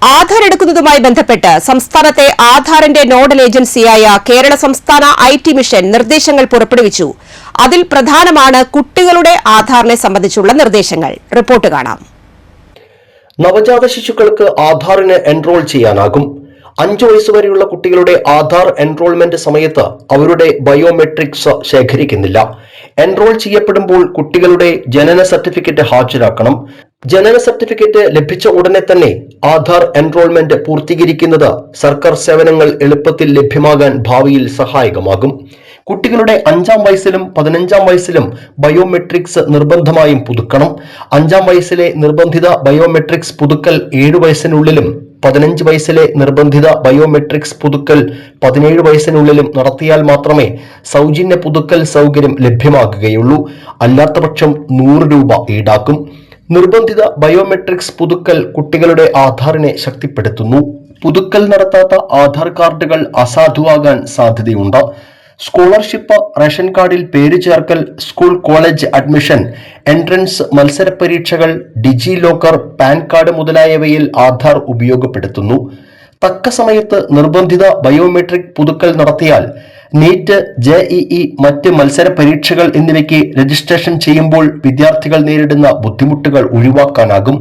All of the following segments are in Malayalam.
ആധാർ എടുക്കുന്നതുമായി ബന്ധപ്പെട്ട് സംസ്ഥാനത്തെ ആധാറിന്റെ നോഡൽ ഏജൻസിയായ കേരള സംസ്ഥാന IT മിഷൻ നിർദ്ദേശങ്ങൾ പുറപ്പെടുവിച്ചു. അതിൽ പ്രധാനമാണ് കുട്ടികളുടെ ആധാറിനെ സംബന്ധിച്ചുള്ള നിർദ്ദേശങ്ങൾ. റിപ്പോർട്ട് കാണാം. നവജാത ശിശുക്കൾക്ക് ആധാറിന് എൻറോൾ ചെയ്യാനാകും. 5 വയസ്സുവരെയുള്ള കുട്ടികളുടെ ആധാർ എൻറോൾമെന്റ് സമയത്ത് അവരുടെ ബയോമെട്രിക്സ് ശേഖരിക്കുന്നില്ല. എൻറോൾ ചെയ്യപ്പെടുമ്പോൾ കുട്ടികളുടെ ജനന സർട്ടിഫിക്കറ്റ് ഹാജരാക്കണം. ജനന സർട്ടിഫിക്കറ്റ് ലഭിച്ച ഉടനെ തന്നെ ആധാർ എൻറോൾമെന്റ് പൂർത്തീകരിക്കുന്നത് സർക്കാർ സേവനങ്ങൾ എളുപ്പത്തിൽ ലഭ്യമാകാൻ ഭാവിയിൽ സഹായകമാകും. കുട്ടികളുടെ 5-ാം വയസ്സിലും 15-ാം വയസ്സിലും ബയോമെട്രിക്സ് നിർബന്ധമായും പുതുക്കണം. 5-ാം വയസ്സിലെ നിർബന്ധിത ബയോമെട്രിക്സ് പുതുക്കൽ 7 വയസ്സിനുള്ളിലും 15 വയസ്സിലെ നിർബന്ധിത ബയോമെട്രിക്സ് പുതുക്കൽ 17 വയസ്സിനുള്ളിലും നടത്തിയാൽ മാത്രമേ സൗജന്യ പുതുക്കൽ സൗകര്യം ലഭ്യമാകുകയുള്ളൂ. അല്ലാത്തപക്ഷം 100 രൂപ ഈടാക്കും. നിർബന്ധിത ബയോമെട്രിക്സ് പുതുക്കൽ കുട്ടികളുടെ ആധാറിനെ ശക്തിപ്പെടുത്തുന്നു. പുതുക്കൽ നടത്താത്ത ആധാർ കാർഡുകൾ അസാധുവാകാൻ സാധ്യതയുണ്ട്. സ്കോളർഷിപ്പ്, റേഷൻ കാർഡിൽ പേര് ചേർക്കൽ, സ്കൂൾ കോളേജ് അഡ്മിഷൻ, എൻട്രൻസ് മത്സര പരീക്ഷകൾ, ഡിജി ലോക്കർ, പാൻ കാർഡ് മുതലായവയിൽ ആധാർ ഉപയോഗപ്പെടുത്തുന്നു. തക്ക സമയത്ത് നിർബന്ധിത ബയോമെട്രിക് പുതുക്കൽ നടത്തിയാൽ നീറ്റ്, JEE, മറ്റ് മത്സര പരീക്ഷകൾ എന്നിവയ്ക്ക് രജിസ്ട്രേഷൻ ചെയ്യുമ്പോൾ വിദ്യാർത്ഥികൾ നേരിടുന്ന ബുദ്ധിമുട്ടുകൾ ഒഴിവാക്കാനാകും.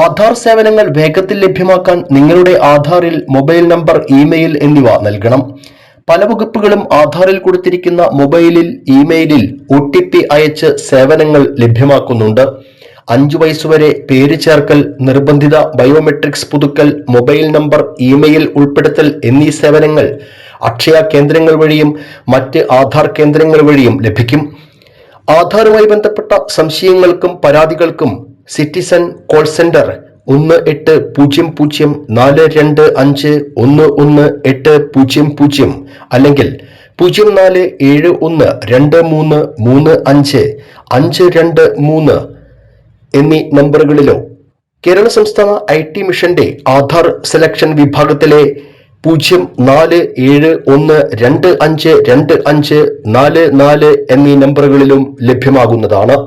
ആധാർ സേവനങ്ങൾ വേഗത്തിൽ ലഭ്യമാക്കാൻ നിങ്ങളുടെ ആധാറിൽ മൊബൈൽ നമ്പർ, ഇമെയിൽ എന്നിവ നൽകണം. പല വകുപ്പുകളും ആധാറിൽ കൊടുത്തിരിക്കുന്ന മൊബൈലിൽ, ഇമെയിലിൽ OTP അയച്ച് സേവനങ്ങൾ ലഭ്യമാക്കുന്നുണ്ട്. 5 വയസ്സുവരെ പേര് ചേർക്കൽ, നിർബന്ധിത ബയോമെട്രിക്സ് പുതുക്കൽ, മൊബൈൽ നമ്പർ, ഇമെയിൽ ഉൾപ്പെടുത്തൽ എന്നീ സേവനങ്ങൾ അക്ഷയ കേന്ദ്രങ്ങൾ വഴിയും മറ്റ് ആധാർ കേന്ദ്രങ്ങൾ വഴിയും ലഭിക്കും. ആധാറുമായി ബന്ധപ്പെട്ട സംശയങ്ങൾക്കും പരാതികൾക്കും സിറ്റിസൺ കോൾ സെന്റർ 1800-425-11800 അല്ലെങ്കിൽ 04712335-523 എന്നീ നമ്പറുകളിലോ കേരള സംസ്ഥാന IT മിഷന്റെ ആധാർ സെലക്ഷൻ വിഭാഗത്തിലെ 0471252544 എന്നീ നമ്പറുകളിലും ലഭ്യമാകുന്നതാണ്.